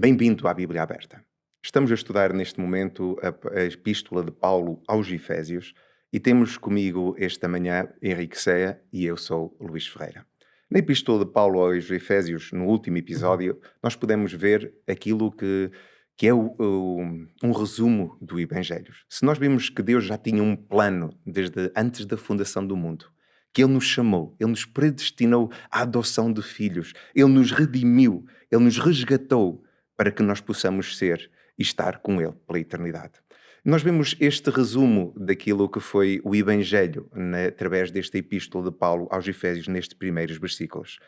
Bem-vindo à Bíblia Aberta. Estamos a estudar neste momento a Epístola de Paulo aos Efésios e temos comigo esta manhã Henrique Ceia e eu sou Luís Ferreira. Na Epístola de Paulo aos Efésios, no último episódio, nós podemos ver aquilo que é um resumo do Evangelho. Se nós vimos que Deus já tinha um plano desde antes da fundação do mundo, que Ele nos chamou, Ele nos predestinou à adoção de filhos, Ele nos redimiu, Ele nos resgatou para que nós possamos ser e estar com Ele pela eternidade. Nós vemos este resumo daquilo que foi o Evangelho através desta epístola de Paulo aos Efésios nestes primeiros versículos.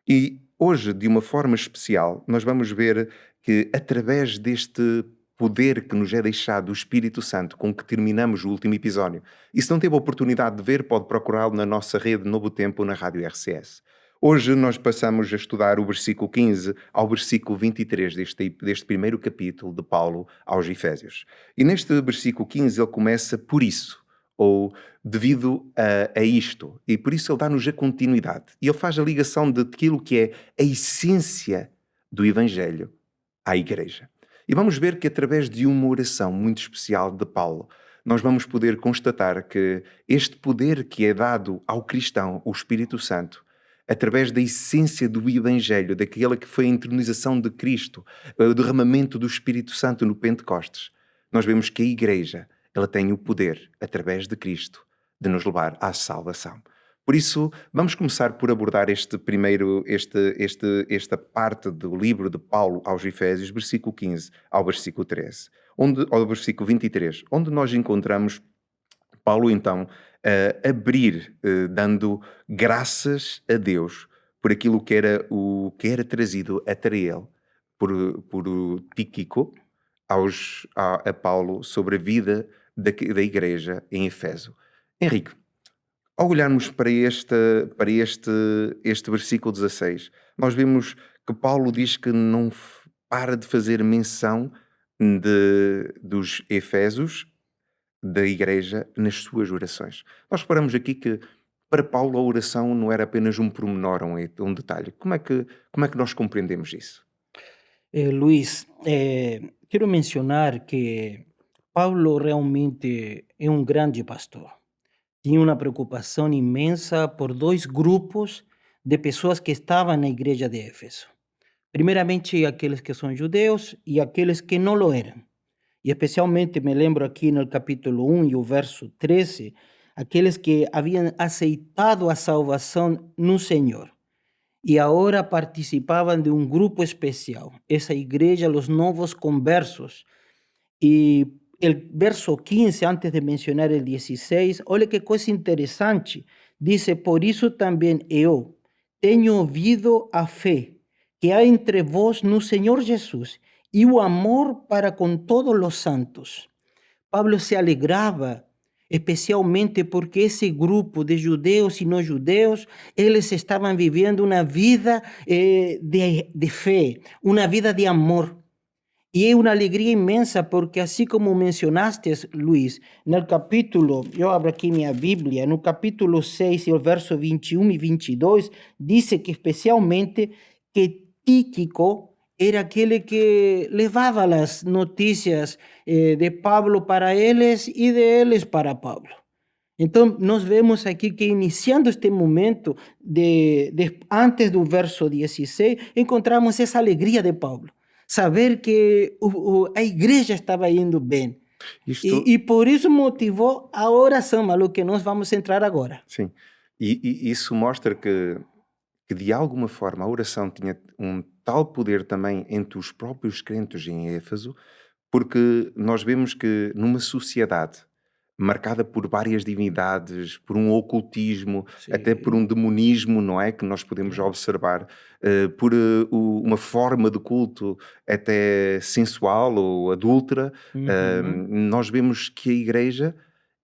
E hoje, de uma forma especial, nós vamos ver que através deste poder que nos é deixado do Espírito Santo, com que terminamos o último episódio, e se não teve a oportunidade de ver, pode procurá-lo na nossa rede Novo Tempo na Rádio RCS. Hoje nós passamos a estudar o versículo 15 ao versículo 23 deste primeiro capítulo de Paulo aos Efésios. E neste versículo 15 ele começa por isso, ou devido a isto. E por isso ele dá-nos a continuidade. E ele faz a ligação daquilo que é a essência do Evangelho à Igreja. E vamos ver que através de uma oração muito especial de Paulo, nós vamos poder constatar que este poder que é dado ao cristão, o Espírito Santo, através da essência do Evangelho, daquela que foi a entronização de Cristo, o derramamento do Espírito Santo no Pentecostes, nós vemos que a Igreja, ela tem o poder, através de Cristo, de nos levar à salvação. Por isso, vamos começar por abordar esta parte do livro de Paulo aos Efésios, versículo 15 ao versículo 13, ao versículo 23, onde nós encontramos Paulo, então, a abrir, dando graças a Deus por aquilo que era trazido até ele por Tíquico a Paulo sobre a vida da igreja em Efeso. Henrique, ao olharmos para este versículo 16, nós vemos que Paulo diz que não para de fazer menção dos Efésios, da igreja, nas suas orações. Nós reparamos aqui que para Paulo a oração não era apenas um pormenor, um detalhe. Como é que nós compreendemos isso? Luiz, quero mencionar que Paulo realmente é um grande pastor. Tinha uma preocupação imensa por dois grupos de pessoas que estavam na igreja de Éfeso. Primeiramente, aqueles que são judeus e aqueles que não lo eram. E especialmente me lembro aqui no capítulo 1 e o verso 13, aqueles que haviam aceitado a salvação no Senhor. E agora participavam de um grupo especial, essa igreja, os novos conversos. E o verso 15, antes de mencionar o 16, olha que coisa interessante. Diz: por isso também eu tenho ouvido a fé que há entre vós no Senhor Jesus e o amor para com todos os santos. Pablo se alegrava especialmente porque esse grupo de judeus e não judeus, eles estavam vivendo uma vida de fé, uma vida de amor. E é uma alegria imensa porque, assim como mencionaste, Luiz, no capítulo, eu abro aqui minha Bíblia, no capítulo 6, o verso 21 e 22, diz que especialmente que Tíquico era aquele que levava as notícias de Pablo para eles e de eles para Pablo. Então, nós vemos aqui que iniciando este momento, antes do verso 16, encontramos essa alegria de Paulo. Saber que a igreja estava indo bem. Isto, E por isso motivou a oração, a que nós vamos entrar agora. sim, e isso mostra que de alguma forma a oração tinha um tal poder também entre os próprios crentes em Éfeso, porque nós vemos que numa sociedade marcada por várias divindades, por um ocultismo, até por um demonismo, não é? Que nós podemos observar, por uma forma de culto até sensual ou adúltera, nós vemos que a igreja,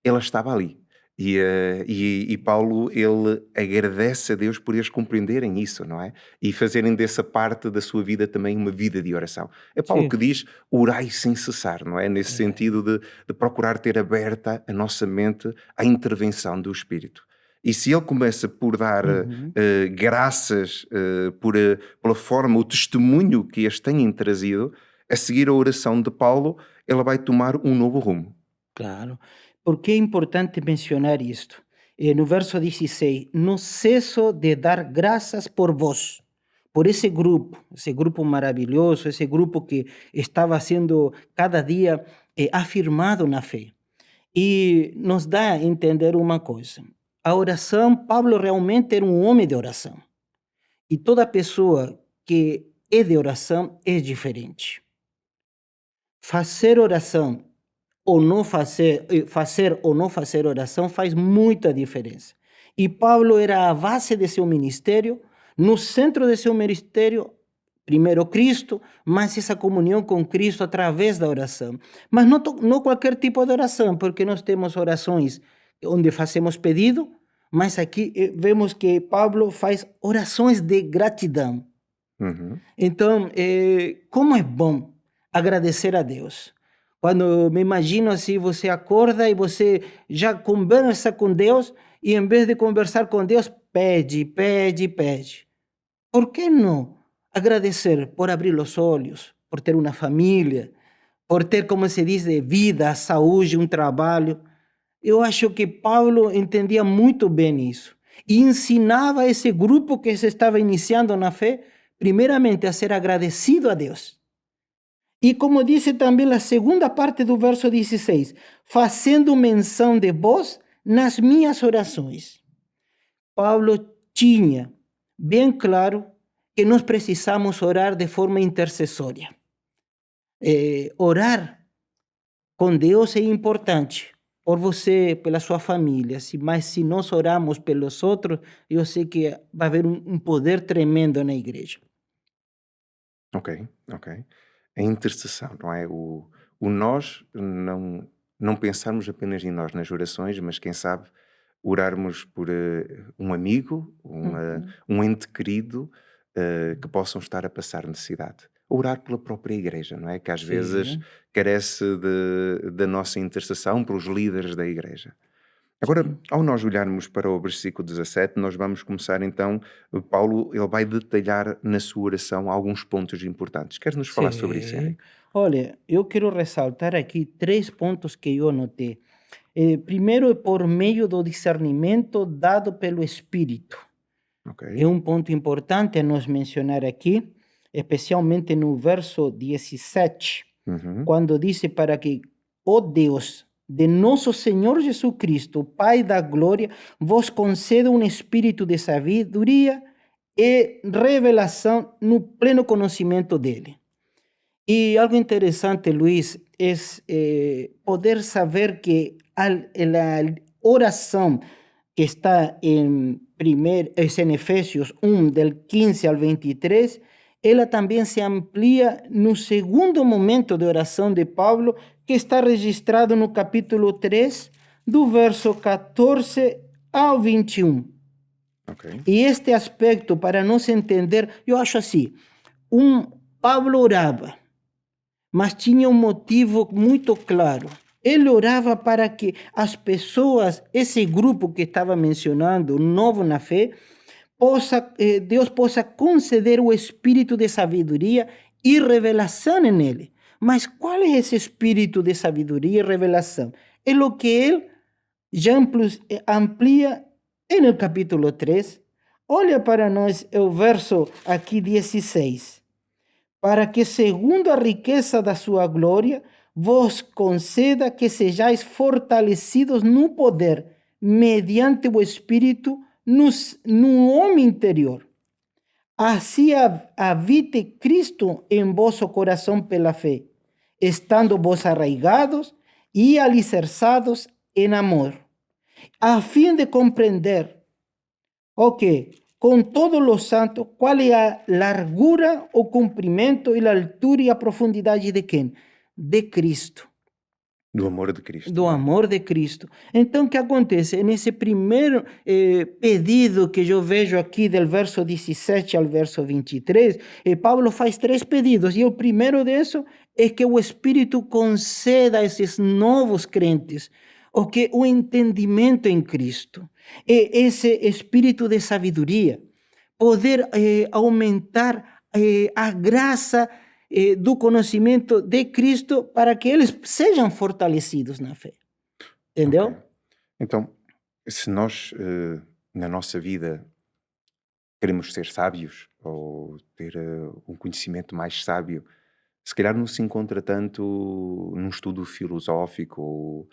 ela estava ali. E Paulo, ele agradece a Deus por eles compreenderem isso, não é? E fazerem dessa parte da sua vida também uma vida de oração. É Paulo Sim. que diz, orai sem cessar, não é? Nesse sentido de procurar ter aberta a nossa mente à intervenção do Espírito. E se ele começa por dar Uhum. graças pela forma, o testemunho que este têm trazido, a seguir a oração de Paulo, ela vai tomar um novo rumo. Claro. ¿Por qué es importante mencionar esto? En el verso 16, no ceso de dar gracias por vos, por ese grupo maravilloso, ese grupo que estaba siendo cada día afirmado en la fe. E nos dá a entender uma coisa. A oração, Paulo realmente era um homem de oração. E toda pessoa que é de oração é diferente. Fazer oração ou não fazer, fazer ou não fazer oração faz muita diferença. E Paulo era a base de seu ministério, no centro de seu ministério, primeiro Cristo, mas essa comunhão com Cristo através da oração. Mas não qualquer tipo de oração, porque nós temos orações onde fazemos pedido, mas aqui vemos que Paulo faz orações de gratidão. Uhum. Então, como é bom agradecer a Deus. Quando me imagino assim, você acorda e você já conversa com Deus e em vez de conversar com Deus, pede, pede, pede. Por que não agradecer por abrir os olhos, por ter uma família, por ter, como se diz, vida, saúde, um trabalho? Eu acho que Paulo entendia muito bem isso e ensinava esse grupo que se estava iniciando na fé, primeiramente a ser agradecido a Deus. E como disse também a segunda parte do verso 16, fazendo menção de vós nas minhas orações. Paulo tinha bem claro que nós precisamos orar de forma intercessória. Orar com Deus é importante, por você, pela sua família, mas se nós orarmos pelos outros, eu sei que vai haver um poder tremendo na igreja. Ok, ok. A intercessão, não é? O nós não pensarmos apenas em nós nas orações, mas quem sabe orarmos por um amigo, Uhum. um ente querido que possam estar a passar necessidade. Orar pela própria igreja, não é? Que às vezes Sim, carece da nossa intercessão pelos líderes da igreja. Agora, sim. ao nós olharmos para o versículo 17, nós vamos começar então, Paulo, ele vai detalhar na sua oração alguns pontos importantes. Queres nos falar sobre isso, Sim. Henrique? Olha, eu quero ressaltar aqui 3 pontos que eu anotei. Primeiro é por meio do discernimento dado pelo Espírito. Ok. É um ponto importante a nós mencionar aqui, especialmente no verso 17, Uhum. quando diz para que o Deus de nosso Senhor Jesus Cristo, Pai da glória, vos conceda um espírito de sabedoria e revelação no pleno conhecimento dele. E algo interessante, Luiz, é poder saber que a oração que está es en Efesios 1, del 15 al 23, ela também se amplia no segundo momento de oração de Paulo, que está registrado no capítulo 3, do verso 14 ao 21. Ok. E este aspecto, para nós entender, eu acho assim, Paulo orava, mas tinha um motivo muito claro. Ele orava para que as pessoas, esse grupo que estava mencionando, novo na fé, Deus possa conceder o espírito de sabedoria e revelação nele. Mas qual é esse espírito de sabedoria e revelação? É o que ele já amplia no capítulo 3. Olha para nós o verso aqui 16. Para que, segundo a riqueza da sua glória, vos conceda que sejais fortalecidos no poder, mediante o Espírito, no homem interior. Assim habite Cristo em vosso coração pela fé, estando vos arraigados e alicerçados em amor, a fim de compreender ok, com todos os santos, qual é a largura, o comprimento e a altura e a profundidade de quem? De Cristo, Do amor de Cristo, do não é? amor de Cristo. Então, o que acontece? Nesse primeiro pedido que eu vejo aqui, do verso 17 ao verso 23, Paulo faz 3 pedidos, e o primeiro disso é que o Espírito conceda a esses novos crentes o entendimento em Cristo. esse espírito de sabedoria, poder aumentar a graça do conhecimento de Cristo para que eles sejam fortalecidos na fé. Ok. Entendeu? Então, se nós, na nossa vida, queremos ser sábios ou ter um conhecimento mais sábio, se calhar não se encontra tanto num estudo filosófico, ou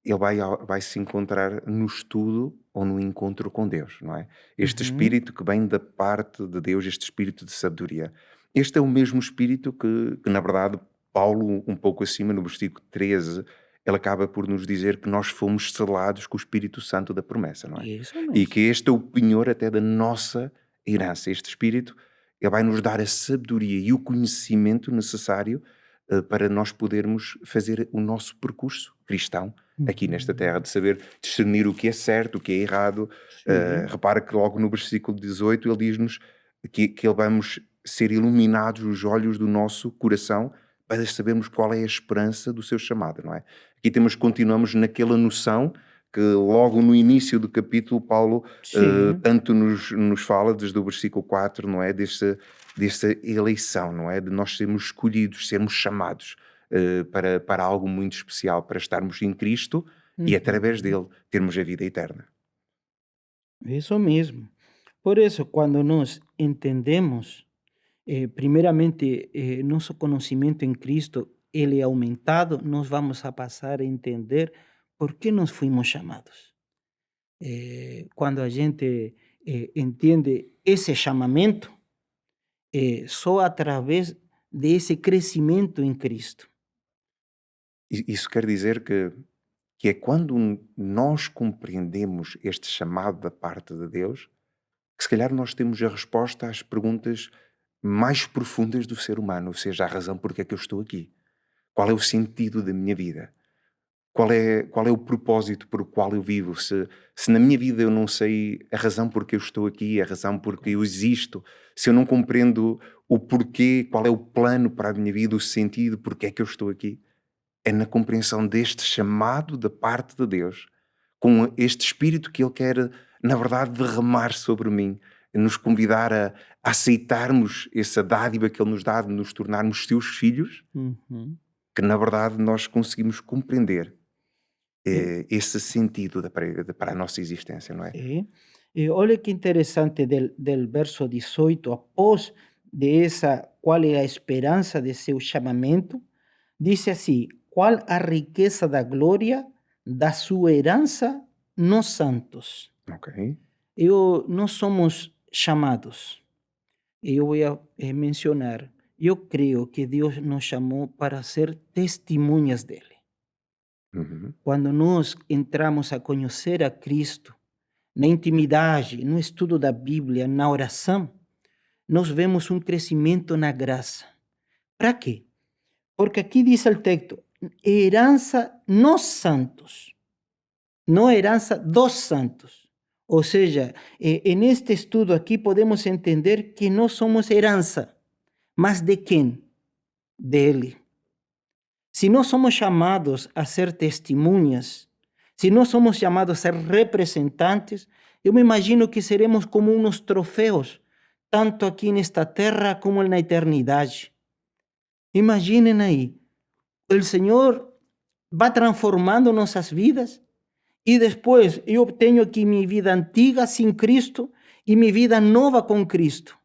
ele vai se encontrar no estudo ou no encontro com Deus, não é? Este Uhum. espírito que vem da parte de Deus, este espírito de sabedoria. Este é o mesmo espírito que na verdade, Paulo, um pouco acima, no versículo 13, ele acaba por nos dizer que nós fomos selados com o Espírito Santo da promessa, não é? Isso E mesmo. que este é o penhor até da nossa herança. Este espírito, ele vai nos dar a sabedoria e o conhecimento necessário para nós podermos fazer o nosso percurso cristão aqui nesta terra, Uhum. de saber discernir o que é certo, o que é errado. Sim. Repara que logo no versículo 18 ele diz-nos que ele vamos ser iluminados os olhos do nosso coração para sabermos qual é a esperança do seu chamado, não é? Aqui continuamos naquela noção que logo no início do capítulo Paulo Sim. tanto nos fala, desde o versículo 4, não é? Desta eleição, não é? De nós sermos escolhidos, sermos chamados para algo muito especial, para estarmos em Cristo e através Uhum. dele termos a vida eterna. Isso mesmo. Por isso, quando nós entendemos, primeiramente, nosso conhecimento em Cristo, ele é aumentado, nós vamos a passar a entender por que nós fomos chamados. Quando a gente entende esse chamamento, só através desse crescimento em Cristo. Isso quer dizer que é quando nós compreendemos este chamado da parte de Deus, que se calhar nós temos a resposta às perguntas mais profundas do ser humano, ou seja, a razão porque é que eu estou aqui. Qual é o sentido da minha vida? Qual é o propósito por o qual eu vivo? Se na minha vida eu não sei a razão porque eu estou aqui, a razão porque eu existo, se eu não compreendo o porquê, qual é o plano para a minha vida, o sentido, porque é que eu estou aqui, é na compreensão deste chamado da parte de Deus, com este espírito que Ele quer, na verdade, derramar sobre mim, nos convidar a aceitarmos essa dádiva que Ele nos dá de nos tornarmos seus filhos, Uhum. que na verdade nós conseguimos compreender Eh, esse sentido para a nossa existência, não é? sim. E olha que interessante del verso 18, após dessa qual é a esperança de seu chamamento, diz assim: qual a riqueza da glória da sua herança nos santos. Ok? Nós somos chamados. Eu vou mencionar. Eu creio que Deus nos chamou para ser testemunhas dele. Uhum. Quando nós entramos a conhecer a Cristo, na intimidade, no estudo da Bíblia, na oração, nós vemos um crescimento na graça. Para quê? Porque aqui diz o texto, herança nos santos, não herança dos santos. Ou seja, neste estudo aqui podemos entender que nós somos herança, mas de quem? Dele. Se nós somos chamados a ser testemunhas, se nós somos chamados a ser representantes, eu me imagino que seremos como uns troféus, tanto aqui nesta terra como na eternidade. Imaginem aí, o Senhor vai transformando nossas vidas e depois eu tenho aqui minha vida antiga sem Cristo e minha vida nova com Cristo.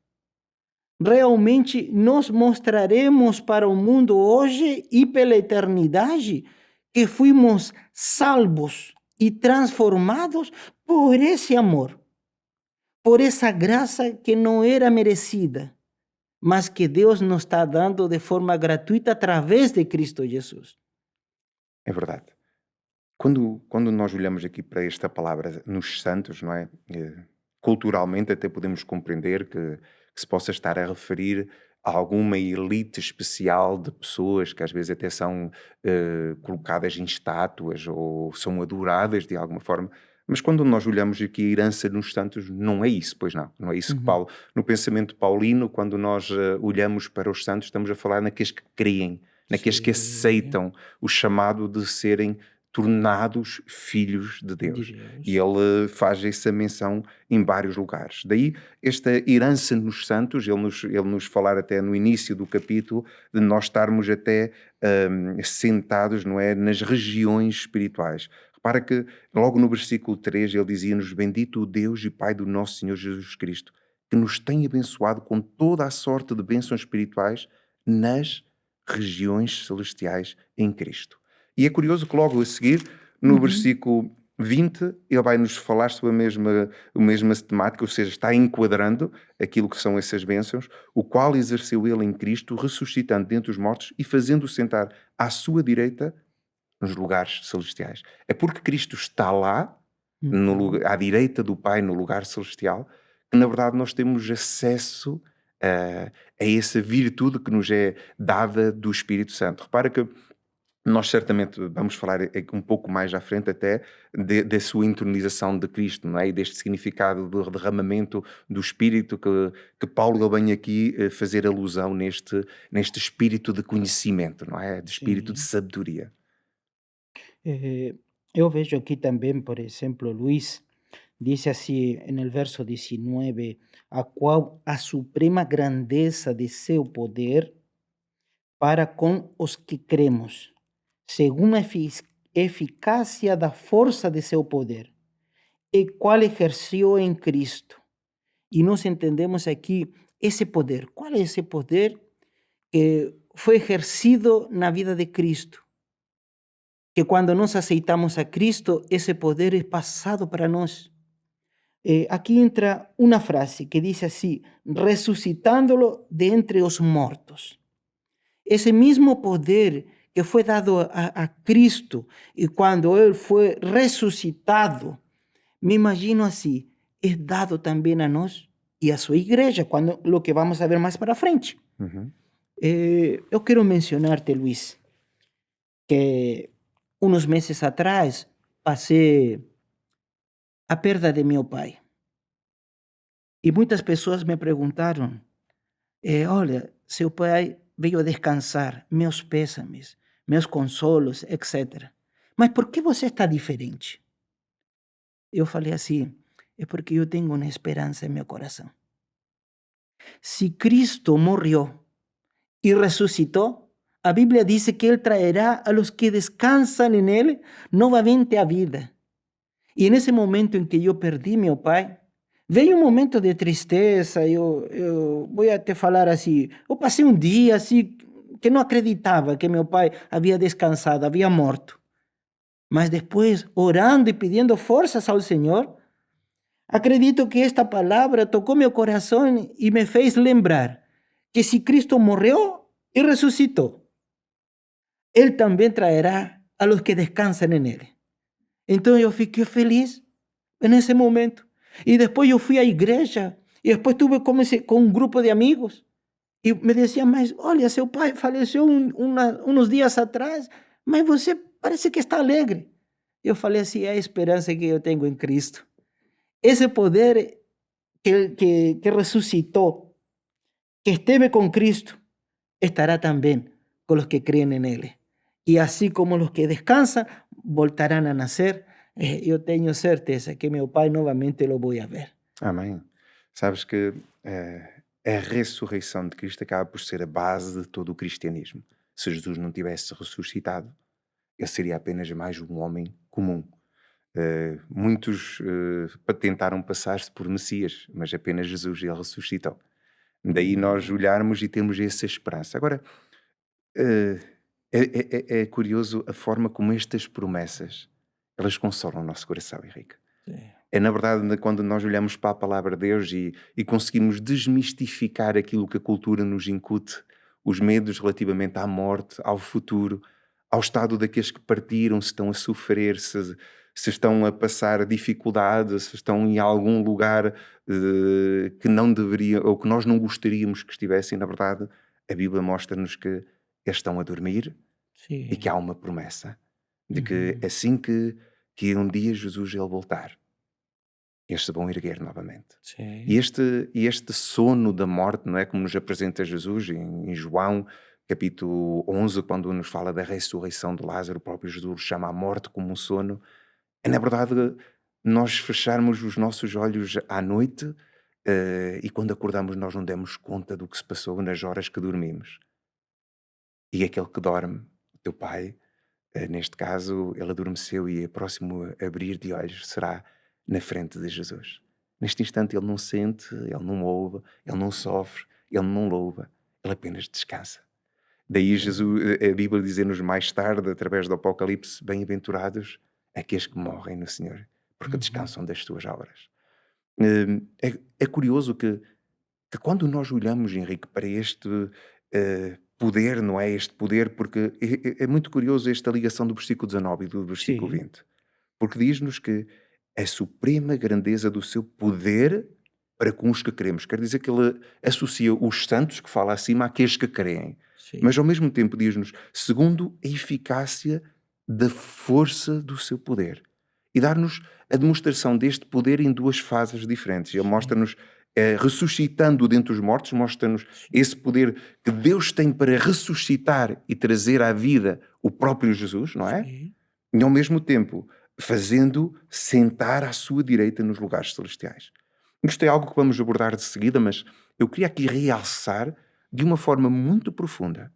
Realmente nós mostraremos para o mundo hoje e pela eternidade que fomos salvos e transformados por esse amor, por essa graça que não era merecida, mas que Deus nos está dando de forma gratuita através de Cristo Jesus. É verdade. Quando nós olhamos aqui para esta palavra nos santos, não é? Culturalmente até podemos compreender que se possa estar a referir a alguma elite especial de pessoas que às vezes até são colocadas em estátuas ou são adoradas de alguma forma. Mas quando nós olhamos aqui a herança nos santos, não é isso, pois não. Não é isso que Uhum. Paulo, no pensamento paulino, quando nós olhamos para os santos, estamos a falar naqueles que creem, naqueles que Sim. aceitam o chamado de serem tornados filhos de de Deus. E Deus. ele faz essa menção em vários lugares. Daí esta herança nos santos, ele nos falar até no início do capítulo, de nós estarmos até sentados, não é, nas regiões espirituais. Repara que logo no versículo 3 ele dizia-nos: bendito o Deus e Pai do nosso Senhor Jesus Cristo, que nos tem abençoado com toda a sorte de bênçãos espirituais nas regiões celestiais em Cristo. E é curioso que logo a seguir, no Uhum. versículo 20, ele vai nos falar sobre a mesma temática, ou seja, está enquadrando aquilo que são essas bênçãos, o qual exerceu ele em Cristo, ressuscitando dentre os mortos e fazendo-o sentar à sua direita nos lugares celestiais. É porque Cristo está lá, Uhum. à direita do Pai, no lugar celestial, que na verdade nós temos acesso a essa virtude que nos é dada do Espírito Santo. Repara que nós certamente vamos falar um pouco mais à frente até da sua entronização de Cristo, não é? E deste significado do derramamento do Espírito que Paulo ele vem aqui fazer alusão neste espírito de conhecimento, não é? De espírito de Sim. sabedoria. Eu vejo aqui também, por exemplo, Luís, diz assim no verso 19, a qual a suprema grandeza de seu poder para com os que cremos, segundo a eficácia da força de seu poder, e qual exerceu em Cristo. E nós entendemos aqui esse poder. Qual é esse poder que foi exercido na vida de Cristo? Que quando nós aceitamos a Cristo, esse poder é passado para nós. Aqui entra uma frase que diz assim: ressuscitándolo de entre os mortos. Esse mesmo poder que foi dado a Cristo e quando ele foi ressuscitado, me imagino assim, é dado também a nós e a sua igreja, quando lo que vamos a ver mais para frente. Uhum. Eu quero mencionar-te, Luís, que uns meses atrás passei a perda de meu pai. E muitas pessoas me perguntaram, olha, seu pai veio a descansar, meus pêsames, meus consolos, etc. Mas por que você está diferente? Eu falei assim, é porque eu tenho uma esperança em meu coração. Se Cristo morreu y resucitó, a Biblia dice que Él traerá a los que descansan en Él nuevamente a vida. Y en ese momento en que yo perdí meu pai, veio um momento de tristeza, eu vou te falar assim, eu passei um dia assim, que não acreditava que meu pai havia descansado, havia morto. Mas depois, orando e pedindo forças ao Senhor, acredito que esta palavra tocou meu coração e me fez lembrar que se Cristo morreu e ressuscitou, Ele também traerá a los que descansan en Ele. Então eu fiquei feliz nesse momento. E depois eu fui à igreja e depois estuve com um grupo de amigos e me diziam, mas olha, seu pai faleceu uns dias atrás, mas você parece que está alegre. Eu falei assim, é a esperança que eu tenho em Cristo. Esse poder que ressuscitou, que esteve com Cristo, estará também com os que creem en Ele. E assim como os que descansam voltarão a nascer, eu tenho certeza que meu pai novamente lo vou a ver. Amém. Sabes que a ressurreição de Cristo acaba por ser a base de todo o cristianismo. Se Jesus não tivesse ressuscitado, ele seria apenas mais um homem comum. Muitos tentaram passar-se por Messias, mas apenas Jesus ele ressuscitou. Daí nós olharmos e temos essa esperança. Agora, eh, é curioso a forma como estas promessas elas consolam o nosso coração, Henrique. Sim. É na verdade quando nós olhamos para a palavra de Deus e conseguimos desmistificar aquilo que a cultura nos incute, os medos relativamente à morte, ao futuro, ao estado daqueles que partiram, se estão a sofrer, se estão a passar dificuldades, se estão em algum lugar que não deveria ou que nós não gostaríamos que estivessem, na verdade, a Bíblia mostra-nos que eles estão a dormir e que Sim. há uma promessa de que Uhum. assim que um dia Jesus ele voltar, eles se vão erguer novamente. E Sim. este sono da morte, não é? Como nos apresenta Jesus em João, capítulo 11, quando nos fala da ressurreição de Lázaro, o próprio Jesus chama a morte como um sono. É, na verdade, nós fecharmos os nossos olhos à noite e quando acordamos nós não demos conta do que se passou nas horas que dormimos. E aquele que dorme, o teu pai, neste caso, ele adormeceu e o próximo abrir de olhos será na frente de Jesus. Neste instante ele não sente, ele não ouve, ele não sofre, ele não louva, ele apenas descansa. Daí Jesus, a Bíblia diz-nos mais tarde, através do Apocalipse, bem-aventurados aqueles que morrem no Senhor, porque Uhum. descansam das suas obras. É curioso que quando nós olhamos, Henrique, para este poder, não é? Este poder, porque é muito curioso esta ligação do versículo 19 e do versículo Sí, 20, porque diz-nos que a suprema grandeza do seu poder para com os que queremos. Quer dizer que ele associa os santos, que fala acima, àqueles que creem. Mas sí, ao mesmo tempo diz-nos, segundo a eficácia da força do seu poder. E dar-nos a demonstração deste poder em duas fases diferentes. Ele sí, mostra-nos, ressuscitando dentre os mortos, mostra-nos sí, esse poder que Deus tem para ressuscitar e trazer à vida o próprio Jesus, não é? sí. E ao mesmo tempo fazendo sentar à sua direita nos lugares celestiais. Isto é algo que vamos abordar de seguida, mas eu queria aqui realçar de uma forma muito profunda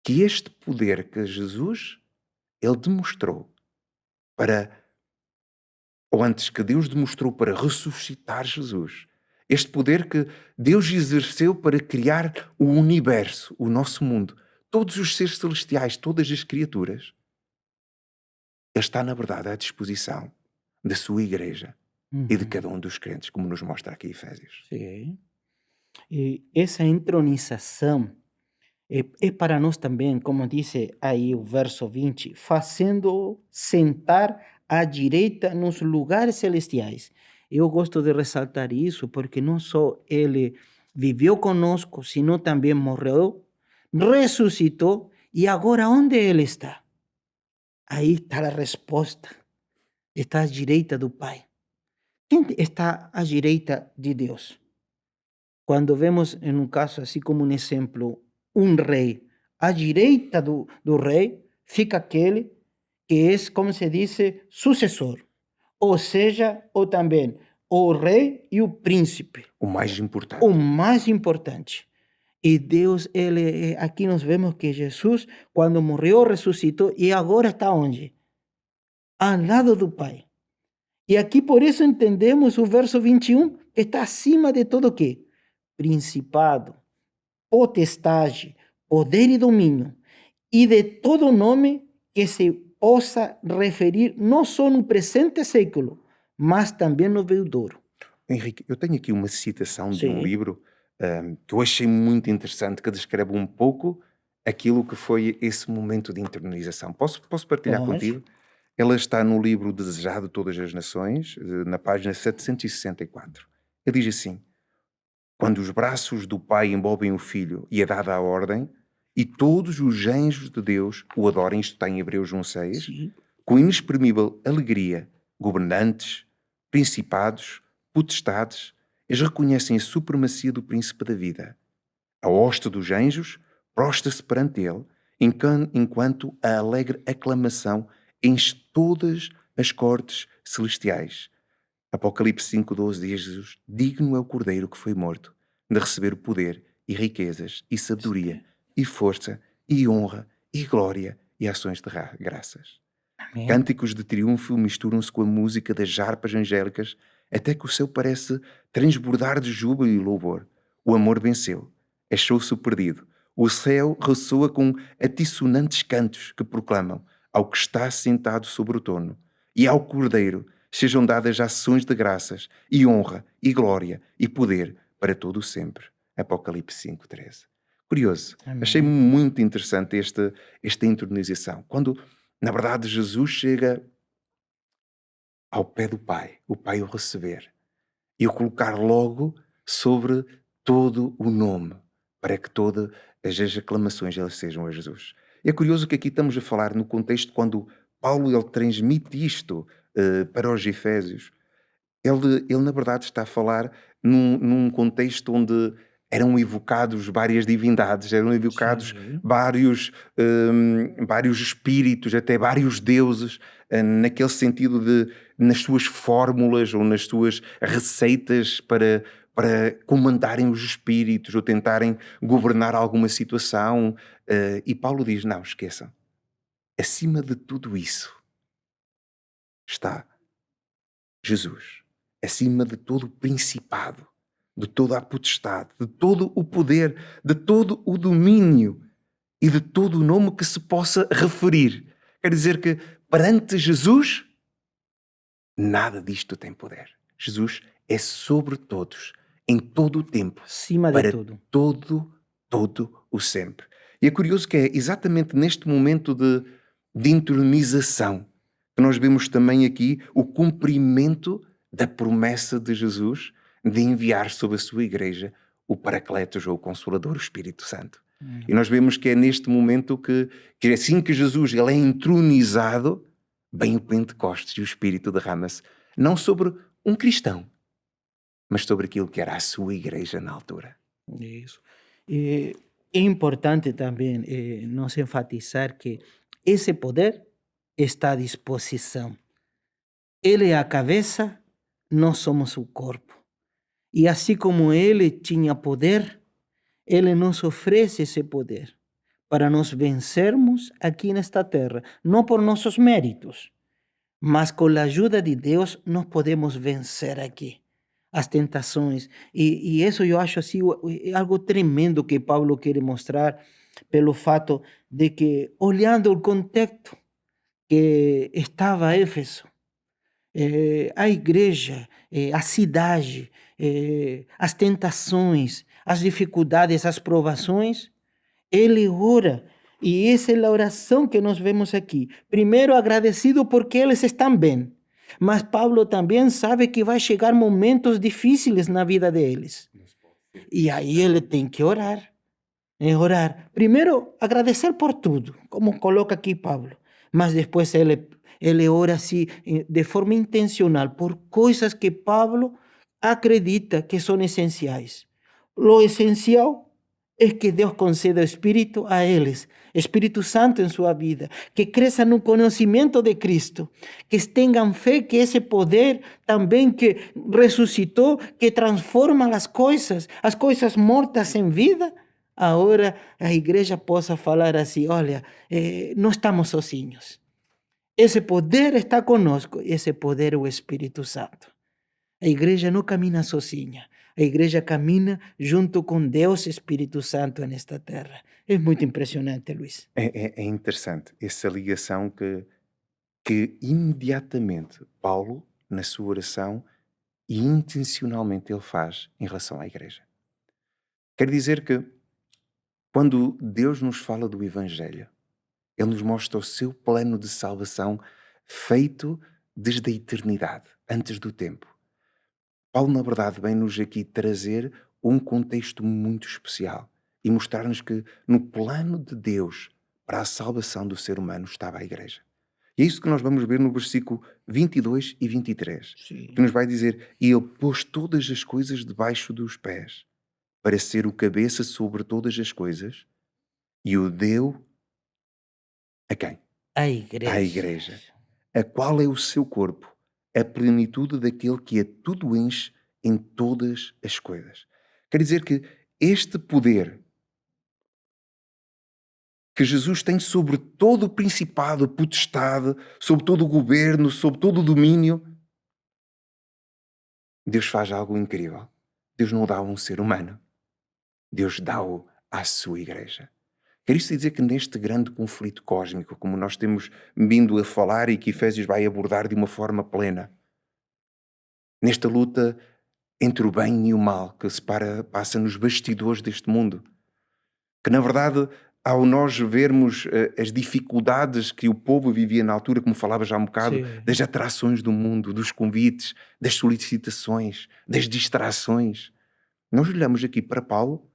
que este poder que Jesus ele demonstrou para, ou antes que Deus demonstrou para ressuscitar Jesus, este poder que Deus exerceu para criar o universo, o nosso mundo, todos os seres celestiais, todas as criaturas, ele está na verdade à disposição da sua igreja e de Uhum. cada um dos crentes, como nos mostra aqui Efésios. Sí. Y esa entronização é para nós também, como dice aí o verso 20, fazendo sentar à direita nos lugares celestiais. Eu gosto de ressaltar isso porque não só ele viveu conosco, sino também morreu, ressuscitou e agora onde ele está? Aí está a resposta. Está à direita do Pai. Quem está à direita de Deus? Quando vemos, em um caso, assim como um exemplo, um rei, à direita do rei fica aquele que é, como se diz, sucessor. Ou seja, ou também o rei e o príncipe, O mais o importante. mais importante. E Deus, ele, aqui nós vemos que Jesus, quando morreu, ressuscitou e agora está onde? Ao lado do Pai. E aqui por isso entendemos o verso 21, que está acima de todo o quê? Principado, potestade, poder e domínio, e de todo nome que se possa referir não só no presente século, mas também no vindouro. Henrique, eu tenho aqui uma citação de um Sim, livro que eu achei muito interessante, que descreve um pouco aquilo que foi esse momento de internalização. Posso partilhar pode. contigo? Ela está no livro Desejado de Todas as Nações, na página 764. Ele diz assim: quando os braços do Pai envolvem o Filho e é dada a ordem, e todos os anjos de Deus o adorem, isto está em Hebreus 1,6, Sim, com inexprimível alegria, governantes, principados, potestades, eles reconhecem a supremacia do príncipe da vida. A hoste dos anjos prostra-se perante ele, enquanto a alegre aclamação enche todas as cortes celestiais. Apocalipse 5,12 diz Jesus: digno é o Cordeiro que foi morto, de receber o poder e riquezas e sabedoria sim. e força e honra e glória e ações de graças. Amém. Cânticos de triunfo misturam-se com a música das harpas angélicas, até que o céu parece transbordar de júbilo e louvor. O amor venceu, achou-se o perdido. O céu ressoa com atissonantes cantos que proclamam ao que está sentado sobre o trono e ao Cordeiro sejam dadas ações de graças e honra e glória e poder para todo o sempre. Apocalipse 5,13. Curioso, achei Amém. muito interessante esta intronização. Quando na verdade, Jesus chega ao pé do Pai, o Pai o receber e o colocar logo sobre todo o nome, para que todas as aclamações elas sejam a Jesus. E é curioso que aqui estamos a falar no contexto quando Paulo ele transmite isto para os Efésios. Ele na verdade está a falar num contexto onde eram evocados várias divindades, eram evocados Sí, vários espíritos, até vários deuses, naquele sentido de, nas suas fórmulas ou nas suas receitas para comandarem os espíritos ou tentarem governar alguma situação. E Paulo diz, não, esqueçam, acima de tudo isso está Jesus, acima de todo o principado, de toda a potestade, de todo o poder, de todo o domínio e de todo o nome que se possa referir. Quer dizer que perante Jesus, nada disto tem poder. Jesus é sobre todos, em todo o tempo, acima de para tudo. todo o sempre. E é curioso que é exatamente neste momento de entronização que nós vemos também aqui o cumprimento da promessa de Jesus de enviar sobre a sua igreja o Paracletos ou o Consolador, o Espírito Santo. E nós vemos que é neste momento que assim que Jesus ele é entronizado, vem o Pentecostes e o Espírito derrama-se, não sobre um cristão, mas sobre aquilo que era a sua igreja na altura. Isso. É importante também nos enfatizar que esse poder está à disposição. Ele é a cabeça, nós somos o corpo. E assim como ele tinha poder, ele nos oferece esse poder para nós vencermos aqui nesta terra, não por nossos méritos, mas com a ajuda de Deus nós podemos vencer aqui as tentações. E isso eu acho assim algo tremendo que Paulo quer mostrar pelo fato de que, olhando o contexto que estava Éfeso, a igreja, a cidade, as tentações, as dificuldades, as provações, ele ora. E essa é a oração que nós vemos aqui. Primeiro, agradecido porque eles estão bem. Mas Paulo também sabe que vai chegar momentos difíceis na vida deles. E aí ele tem que orar. Orar. Primeiro, agradecer por tudo, como coloca aqui Paulo. Mas depois ele ora assim, de forma intencional, por coisas que Paulo acredita que são essenciais. Lo essencial é que Deus conceda o Espírito a eles, Espírito Santo em sua vida, que cresçam no conhecimento de Cristo, que tenham fé que esse poder também que ressuscitou, que transforma as coisas mortas em vida, agora a igreja possa falar assim, olha, não estamos sozinhos. Esse poder está conosco, e esse poder é o Espírito Santo. A igreja não caminha sozinha. A igreja caminha junto com Deus Espírito Santo nesta terra. É muito impressionante, Luís. É interessante essa ligação que imediatamente Paulo, na sua oração, e intencionalmente ele faz em relação à igreja. Quer dizer que quando Deus nos fala do Evangelho, ele nos mostra o seu plano de salvação feito desde a eternidade, antes do tempo. Paulo, na verdade, vem-nos aqui trazer um contexto muito especial e mostrar-nos que no plano de Deus para a salvação do ser humano estava a igreja. E é isso que nós vamos ver no versículo 22 e 23, que Sim. nos vai dizer: E ele pôs todas as coisas debaixo dos pés, para ser o cabeça sobre todas as coisas, e o deu a quem? A À igreja. igreja, a qual é o seu corpo, a plenitude daquele que a tudo enche em todas as coisas. Quer dizer que este poder que Jesus tem sobre todo o principado, potestade, sobre todo o governo, sobre todo o domínio, Deus faz algo incrível. Deus não o dá a um ser humano. Deus dá-o à sua igreja. Quer isto dizer que neste grande conflito cósmico, como nós temos vindo a falar e que Efésios vai abordar de uma forma plena, nesta luta entre o bem e o mal que passa nos bastidores deste mundo, que na verdade, ao nós vermos as dificuldades que o povo vivia na altura, como falava já um bocado, Sim. das atrações do mundo, dos convites, das solicitações, das distrações, nós olhamos aqui para Paulo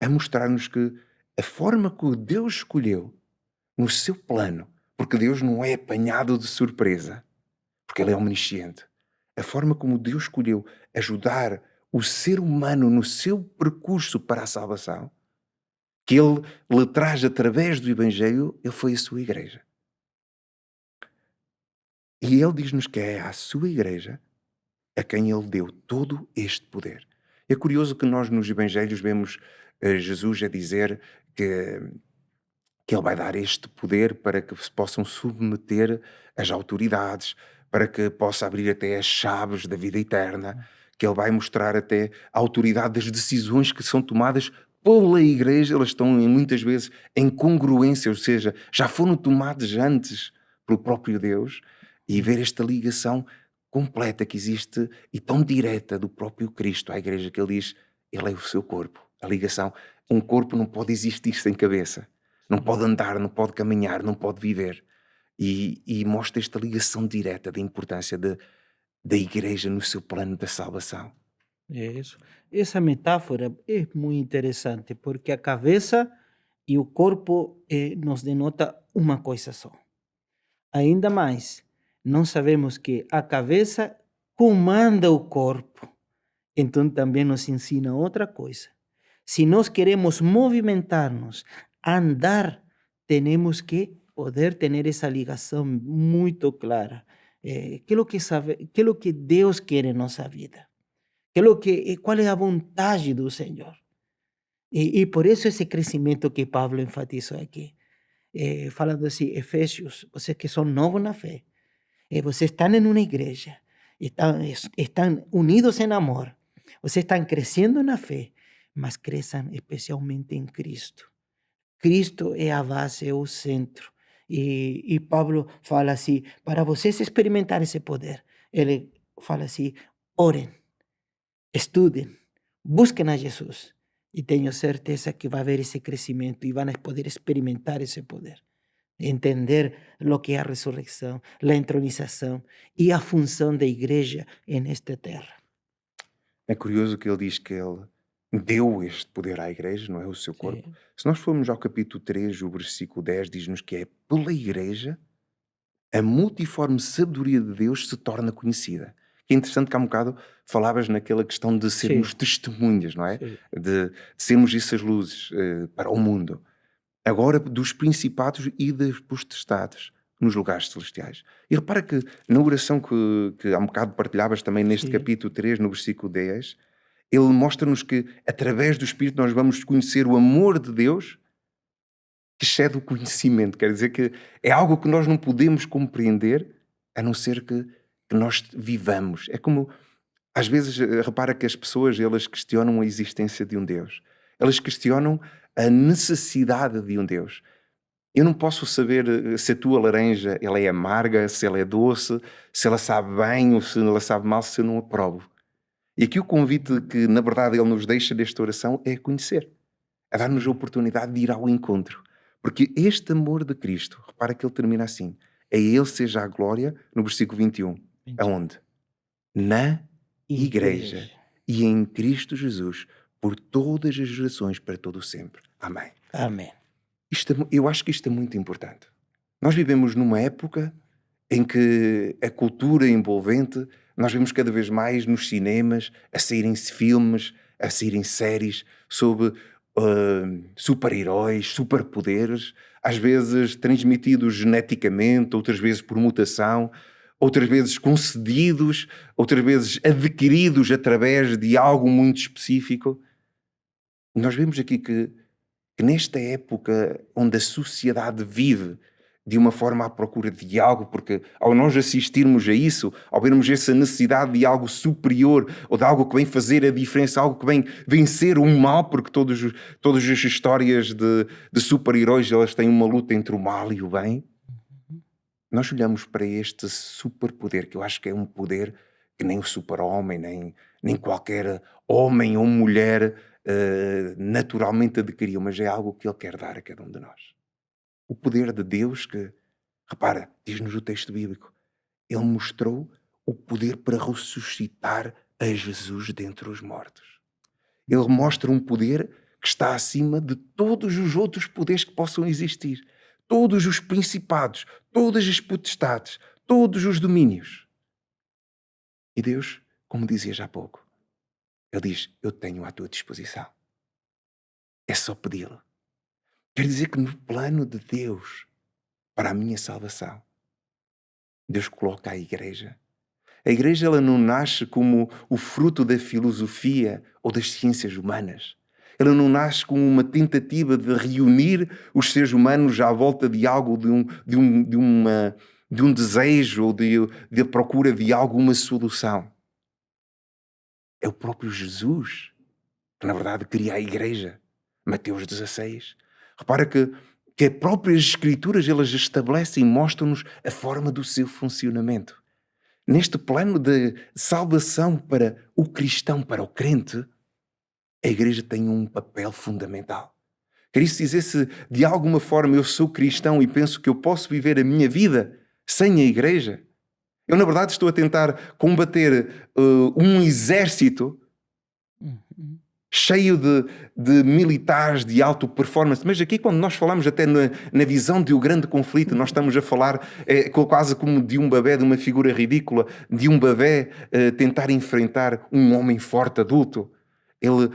a mostrar-nos que a forma que o Deus escolheu no seu plano, porque Deus não é apanhado de surpresa, porque Ele é omnisciente. A forma como Deus escolheu ajudar o ser humano no seu percurso para a salvação, que ele lhe traz através do Evangelho, ele foi a sua igreja. E ele diz-nos que é à sua igreja a quem ele deu todo este poder. É curioso que nós nos Evangelhos vemos Jesus a dizer que ele vai dar este poder para que se possam submeter as autoridades, para que possa abrir até as chaves da vida eterna, que ele vai mostrar até a autoridade das decisões que são tomadas pela igreja. Elas estão muitas vezes em congruência, ou seja, já foram tomadas antes pelo próprio Deus, e ver esta ligação completa que existe e tão direta do próprio Cristo à igreja, que ele diz, ele é o seu corpo. A ligação, um corpo não pode existir sem cabeça. Não pode andar, não pode caminhar, não pode viver. E mostra esta ligação direta da importância da igreja no seu plano da salvação. Isso. Essa metáfora é muito interessante, porque a cabeça e o corpo nos denota uma coisa só. Ainda mais, não sabemos que a cabeça comanda o corpo. Então também nos ensina outra coisa. Se nós queremos movimentar-nos, andar, temos que poder ter essa ligação muito clara. Que é o que sabe, que é o que Deus quer em nossa vida? Que é o que, qual é a vontade do Senhor? E por isso esse crescimento que Pablo enfatizou aqui. Falando assim, Efésios, vocês que são novos na fé, vocês estão em uma igreja, estão unidos em amor, vocês estão crescendo na fé, mas cresçam especialmente em Cristo. Cristo é a base, é o centro. E Pablo fala assim, para vocês experimentarem esse poder, ele fala assim, orem, estudem, busquem a Jesus. E tenho certeza que vai haver esse crescimento e vão poder experimentar esse poder. Entender o que é a ressurreição, a entronização e a função da igreja nesta terra. É curioso que ele diz que ele deu este poder à igreja, não é? O seu corpo. Sim, Se nós formos ao capítulo 3, o versículo 10, diz-nos que é pela igreja a multiforme sabedoria de Deus se torna conhecida. Que é interessante que há um bocado falavas naquela questão de sermos sim, testemunhas, não é? sim. De sermos essas luzes para o mundo. Agora dos principados e das potestades nos lugares celestiais. E repara que na oração que há um bocado partilhavas também neste Sim, capítulo 3, no versículo 10, ele mostra-nos que através do Espírito nós vamos conhecer o amor de Deus que excede o conhecimento. Quer dizer que é algo que nós não podemos compreender a não ser que nós vivamos. É como, às vezes, repara que as pessoas, elas questionam a existência de um Deus. Elas questionam a necessidade de um Deus. Eu não posso saber se a tua laranja ela é amarga, se ela é doce, se ela sabe bem ou se ela sabe mal, se eu não a provo. E aqui o convite que, na verdade, ele nos deixa desta oração é conhecer. A dar-nos a sim. oportunidade de ir ao encontro. Porque este amor de Cristo, repara que ele termina assim, a ele seja a glória, no versículo 21. 21. Aonde? Na igreja Igreja. e em Cristo Jesus, por todas as gerações, para todo o sempre. Amém. Amém. Eu acho que isto é muito importante. Nós vivemos numa época em que a cultura envolvente, nós vemos cada vez mais nos cinemas, a saírem filmes, a saírem séries sobre super-heróis, superpoderes, às vezes transmitidos geneticamente, outras vezes por mutação, outras vezes concedidos, outras vezes adquiridos através de algo muito específico. Nós vemos aqui que nesta época onde a sociedade vive de uma forma à procura de algo, porque ao nós assistirmos a isso, ao vermos essa necessidade de algo superior, ou de algo que vem fazer a diferença, algo que vem vencer o mal, porque todas as histórias de super-heróis, elas têm uma luta entre o mal e o bem, nós olhamos para este superpoder, que eu acho que é um poder que nem o super-homem, nem qualquer homem ou mulher naturalmente adquiriu, mas é algo que ele quer dar a cada um de nós. O poder de Deus que, repara, diz-nos o texto bíblico, ele mostrou o poder para ressuscitar a Jesus dentre os mortos. Ele mostra um poder que está acima de todos os outros poderes que possam existir. Todos os principados, todas as potestades, todos os domínios. E Deus, como dizia já há pouco, Ele diz, eu tenho à tua disposição. É só pedi-lo. Quer dizer que no plano de Deus, para a minha salvação, Deus coloca a igreja. A igreja ela não nasce como o fruto da filosofia ou das ciências humanas. Ela não nasce como uma tentativa de reunir os seres humanos à volta de algo, de um desejo ou de procura de alguma solução. É o próprio Jesus que, na verdade, cria a igreja. Mateus 16. Repara que as próprias Escrituras elas estabelecem e mostram-nos a forma do seu funcionamento. Neste plano de salvação para o cristão, para o crente, a igreja tem um papel fundamental. Quer isso dizer, se de alguma forma eu sou cristão e penso que eu posso viver a minha vida sem a igreja, eu na verdade estou a tentar combater um exército Uhum. cheio de militares de alta performance. Mas aqui quando nós falamos até na visão de um grande conflito, nós estamos a falar quase como de um bebé, de uma figura ridícula, de um bebé tentar enfrentar um homem forte, adulto.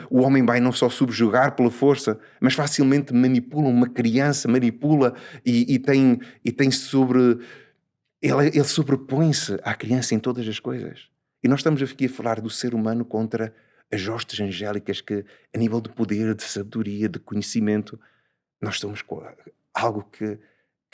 O homem vai não só subjugar pela força, mas facilmente manipula uma criança, manipula e tem sobre... Ele sobrepõe-se à criança em todas as coisas. E nós estamos aqui a falar do ser humano contra as hostes angélicas que, a nível de poder, de sabedoria, de conhecimento, nós somos algo que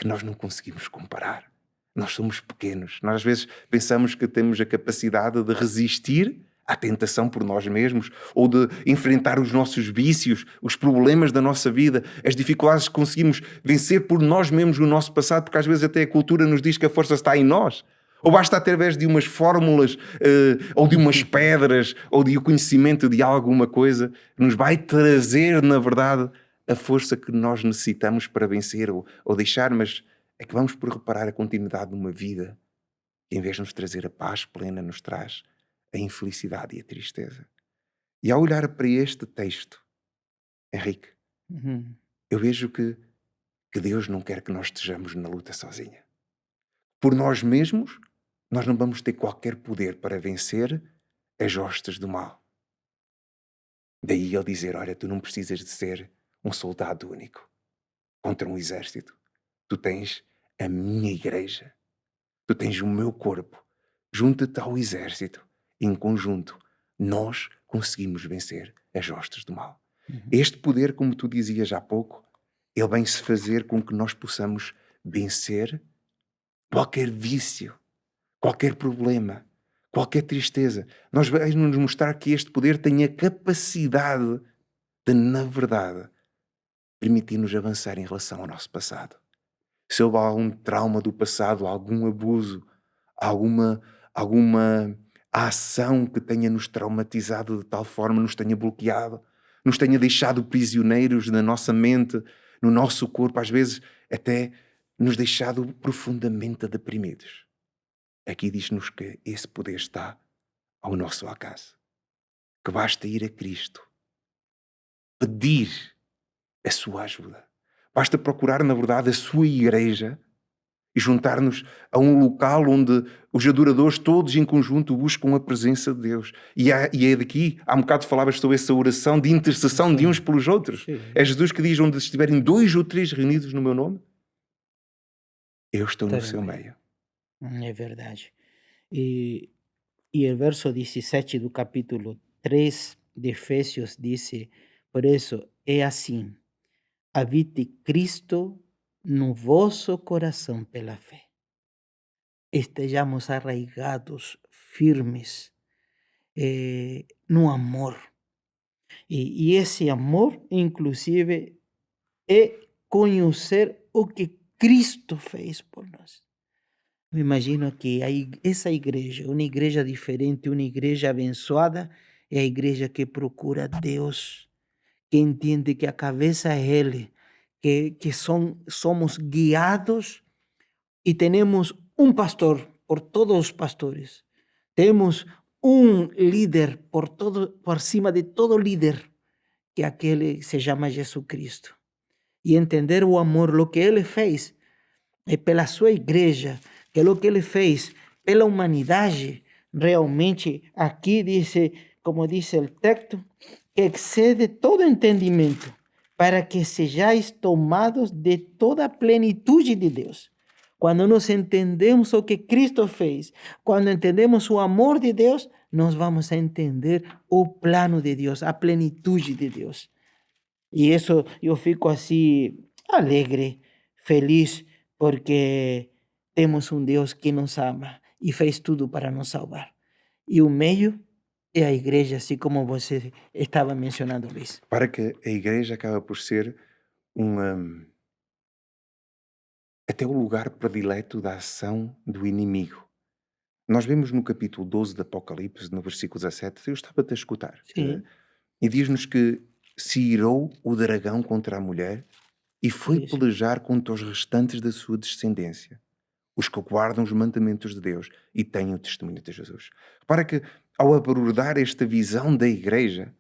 nós não conseguimos comparar. Nós somos pequenos. Nós às vezes pensamos que temos a capacidade de resistir à tentação por nós mesmos ou de enfrentar os nossos vícios, os problemas da nossa vida, as dificuldades que conseguimos vencer por nós mesmos no nosso passado, porque às vezes até a cultura nos diz que a força está em nós. Ou basta através de umas fórmulas, ou de umas pedras, ou de o conhecimento de alguma coisa, que nos vai trazer, na verdade, a força que nós necessitamos para vencer ou deixar, mas é que vamos por reparar a continuidade de uma vida que, em vez de nos trazer a paz plena, nos traz a infelicidade e a tristeza. E ao olhar para este texto, Henrique, Uhum. eu vejo que Deus não quer que nós estejamos na luta sozinha. Por nós mesmos, nós não vamos ter qualquer poder para vencer as hostes do mal. Daí ele dizer, olha, tu não precisas de ser um soldado único contra um exército. Tu tens a minha igreja. Tu tens o meu corpo. Junta-te ao exército. Em conjunto, nós conseguimos vencer as hostes do mal. Uhum. Este poder, como tu dizias há pouco, ele vem-se fazer com que nós possamos vencer qualquer vício, qualquer problema, qualquer tristeza. Nós vamos nos mostrar que este poder tem a capacidade de, na verdade, permitir-nos avançar em relação ao nosso passado. Se houve algum trauma do passado, algum abuso, alguma ação que tenha nos traumatizado de tal forma, nos tenha bloqueado, nos tenha deixado prisioneiros na nossa mente, no nosso corpo, às vezes até nos deixado profundamente deprimidos. Aqui diz-nos que esse poder está ao nosso alcance. Que basta ir a Cristo, pedir a sua ajuda. Basta procurar, na verdade, a sua igreja e juntar-nos a um local onde os adoradores todos em conjunto buscam a presença de Deus. E é daqui, há um bocado falavas sobre essa oração de intercessão de uns pelos outros. Sim. É Jesus que diz, onde estiverem 2 ou 3 reunidos no meu nome, eu estou no Estar seu em meio. É verdade. E, e o verso 17 do capítulo 3 de Efésios diz: por isso é assim, habite Cristo no vosso coração pela fé. Estejamos arraigados, firmes, no amor. E esse amor, inclusive, é conhecer o que Cristo fez por nós. Me imagino que essa igreja, uma igreja diferente, uma igreja abençoada, é a igreja que procura Deus, que entende que a cabeça é Ele, que somos guiados e temos um pastor por todos os pastores. Temos um líder por cima de todo líder, que aquele se chama Jesus Cristo. E entender o amor, o que Ele fez pela sua igreja, que é o que Ele fez pela humanidade. Realmente, aqui diz como dice el texto, que excede todo entendimiento, para que sejais tomados de toda a plenitude de Deus. Quando nós entendemos o que Cristo fez, quando entendemos o amor de Deus, nós vamos a entender o plano de Deus, a plenitude de Deus. E isso eu fico assim alegre, feliz, porque temos um Deus que nos ama e fez tudo para nos salvar. E o meio é a igreja, assim como você estava mencionando, Luiz. Para que a igreja acaba por ser uma, até o lugar predileto da ação do inimigo. Nós vemos no capítulo 12 do Apocalipse, no versículo 17, eu estava-te a escutar, Sim, e diz-nos que se irou o dragão contra a mulher e foi isso. pelejar contra os restantes da sua descendência, os que guardam os mandamentos de Deus e têm o testemunho de Jesus. Repara que, ao abordar esta visão da igreja,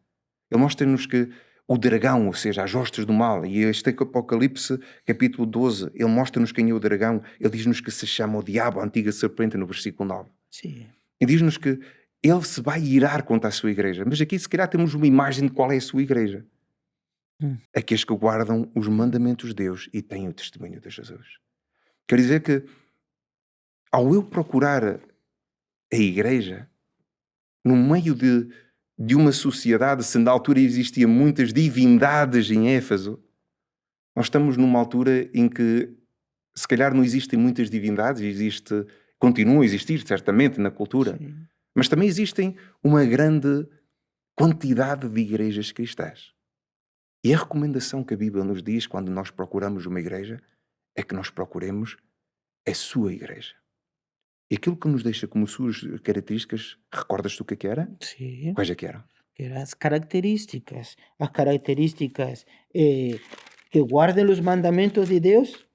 ele mostra-nos que o dragão, ou seja, as hostes do mal, e este Apocalipse, capítulo 12, ele mostra-nos quem é o dragão, ele diz-nos que se chama o diabo, a antiga serpente, no versículo 9. Sim, E diz-nos que ele se vai irar contra a sua igreja. Mas aqui, se calhar, temos uma imagem de qual é a sua igreja. Aqueles que guardam os mandamentos de Deus e têm o testemunho de Jesus. Quer dizer que, ao eu procurar a igreja, no meio de uma sociedade, se na altura existiam muitas divindades em Éfeso, nós estamos numa altura em que, se calhar, não existem muitas divindades, continuam a existir, certamente, na cultura, sim. mas também existem uma grande quantidade de igrejas cristãs. E a recomendação que a Bíblia nos diz quando nós procuramos uma igreja é que nós procuremos a sua igreja. E aquilo que nos deixa como suas características, recordas-te o que era? Sim, Quais é que eram? que eran as características que guarden los mandamientos de Dios,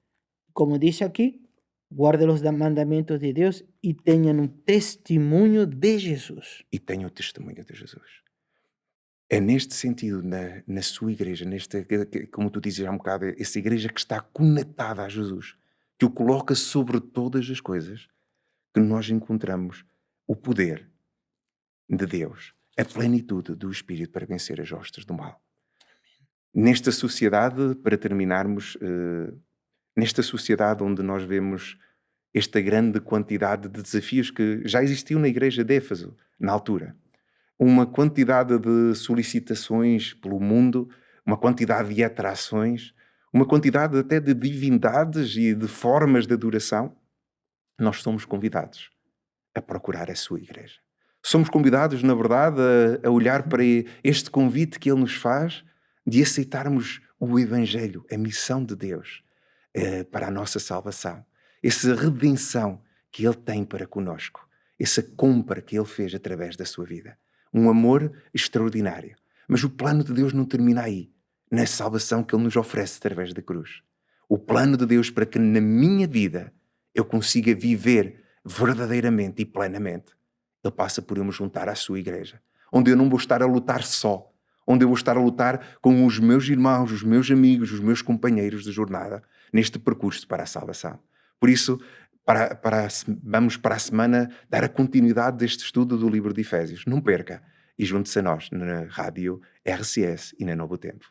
como dice aquí, guarden los mandamientos de Dios y tengan un testimonio de Jesús. E tenho o testemunho de Jesus. É neste sentido, na sua igreja, como tu dizes há um bocado, essa igreja que está conectada a Jesus, que o coloca sobre todas as coisas, que nós encontramos o poder de Deus, a plenitude do Espírito para vencer as hostes do mal. Nesta sociedade, para terminarmos, nesta sociedade onde nós vemos esta grande quantidade de desafios que já existiam na igreja de Éfeso, na altura, uma quantidade de solicitações pelo mundo, uma quantidade de atrações, uma quantidade até de divindades e de formas de adoração, nós somos convidados a procurar a sua igreja. Somos convidados, na verdade, a olhar para este convite que ele nos faz de aceitarmos o Evangelho, a missão de Deus para a nossa salvação. Essa redenção que ele tem para conosco. Essa compra que ele fez através da sua vida. Um amor extraordinário. Mas o plano de Deus não termina aí, na salvação que ele nos oferece através da cruz. O plano de Deus para que na minha vida eu consiga viver verdadeiramente e plenamente, ele passa por eu me juntar à sua igreja, onde eu não vou estar a lutar só, onde eu vou estar a lutar com os meus irmãos, os meus amigos, os meus companheiros de jornada, neste percurso para a salvação. Por isso, vamos para a semana dar a continuidade deste estudo do livro de Efésios. Não perca e junte-se a nós na rádio RCS e na Novo Tempo.